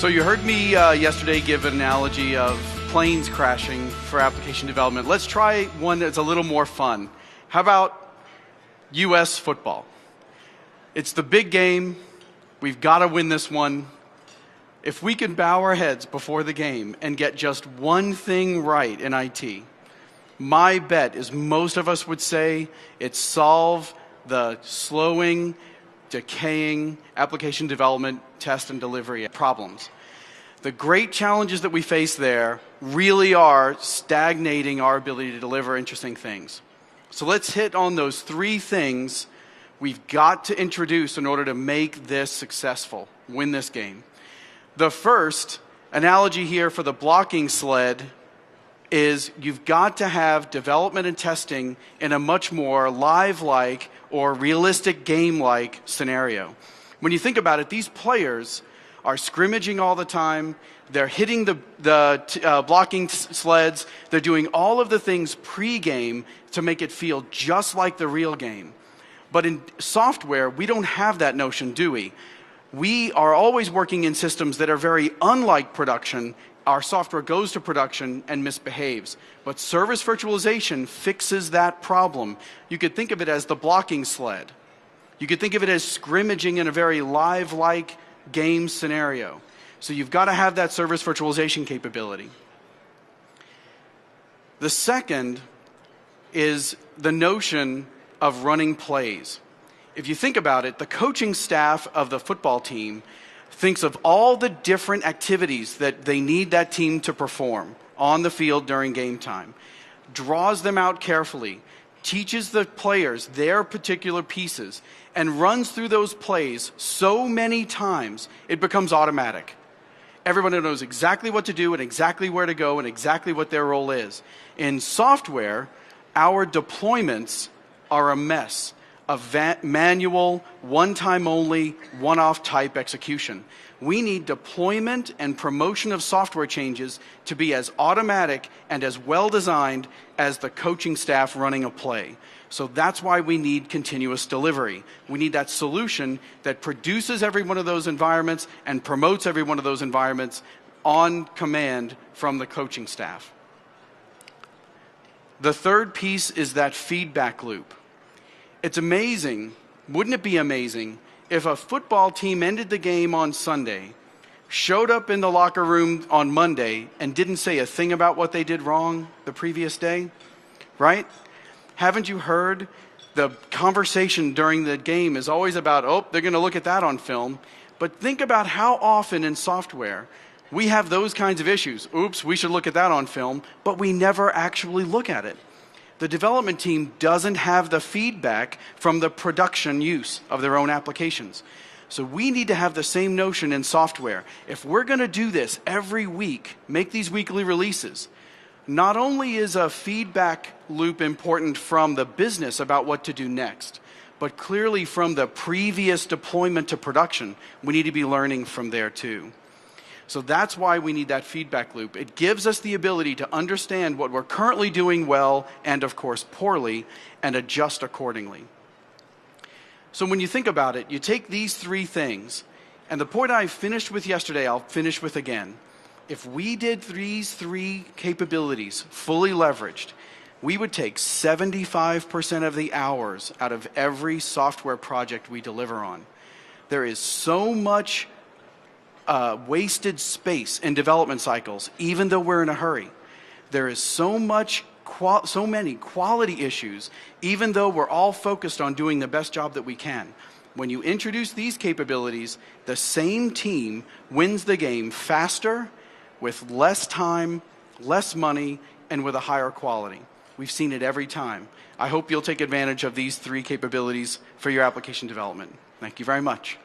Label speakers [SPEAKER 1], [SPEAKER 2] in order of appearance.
[SPEAKER 1] So you heard me yesterday give an analogy of planes crashing for application development. Let's try one that's a little more fun. How about U.S. football? It's the big game. We've got to win this one. If we can bow our heads before the game and get just one thing right in IT, my bet is most of us would say it's solve the slowing, decaying application development, test, and delivery problems. The great challenges that we face there really are stagnating our ability to deliver interesting things. So let's hit on those three things we've got to introduce in order to make this successful, win this game. The first analogy here for the blocking sled is you've got to have development and testing in a much more live-like or realistic game-like scenario. When you think about it, these players are scrimmaging all the time. They're hitting the blocking sleds. They're doing all of the things pre-game to make it feel just like the real game. But in software, we don't have that notion, do we? We are always working in systems that are very unlike production. Our software goes to production and misbehaves. But service virtualization fixes that problem. You could think of it as the blocking sled. You could think of it as scrimmaging in a very live-like game scenario. So you've got to have that service virtualization capability. The second is the notion of running plays. If you think about it, the coaching staff of the football team thinks of all the different activities that they need that team to perform on the field during game time, draws them out carefully, teaches the players their particular pieces, and runs through those plays so many times it becomes automatic. Everyone knows exactly what to do and exactly where to go and exactly what their role is. In software, our deployments are a mess of manual, one-time only, one-off type execution. We need deployment and promotion of software changes to be as automatic and as well-designed as the coaching staff running a play. So that's why we need continuous delivery. We need that solution that produces every one of those environments and promotes every one of those environments on command from the coaching staff. The third piece is that feedback loop. It's amazing, wouldn't it be amazing, if a football team ended the game on Sunday, showed up in the locker room on Monday, and didn't say a thing about what they did wrong the previous day, right? Haven't you heard the conversation during the game is always about, oh, they're going to look at that on film. But think about how often in software we have those kinds of issues. Oops, we should look at that on film, but we never actually look at it. The development team doesn't have the feedback from the production use of their own applications. So we need to have the same notion in software. If we're going to do this every week, make these weekly releases, not only is a feedback loop important from the business about what to do next, but clearly from the previous deployment to production, we need to be learning from there too. So that's why we need that feedback loop. It gives us the ability to understand what we're currently doing well and, of course, poorly, and adjust accordingly. So when you think about it, you take these three things, and the point I finished with yesterday, I'll finish with again. If we did these three capabilities fully leveraged, we would take 75% of the hours out of every software project we deliver on. There is so much wasted space in development cycles, even though we're in a hurry. There is so many quality issues, even though we're all focused on doing the best job that we can. When you introduce these capabilities, the same team wins the game faster, with less time, less money, and with a higher quality. We've seen it every time. I hope you'll take advantage of these three capabilities for your application development. Thank you very much.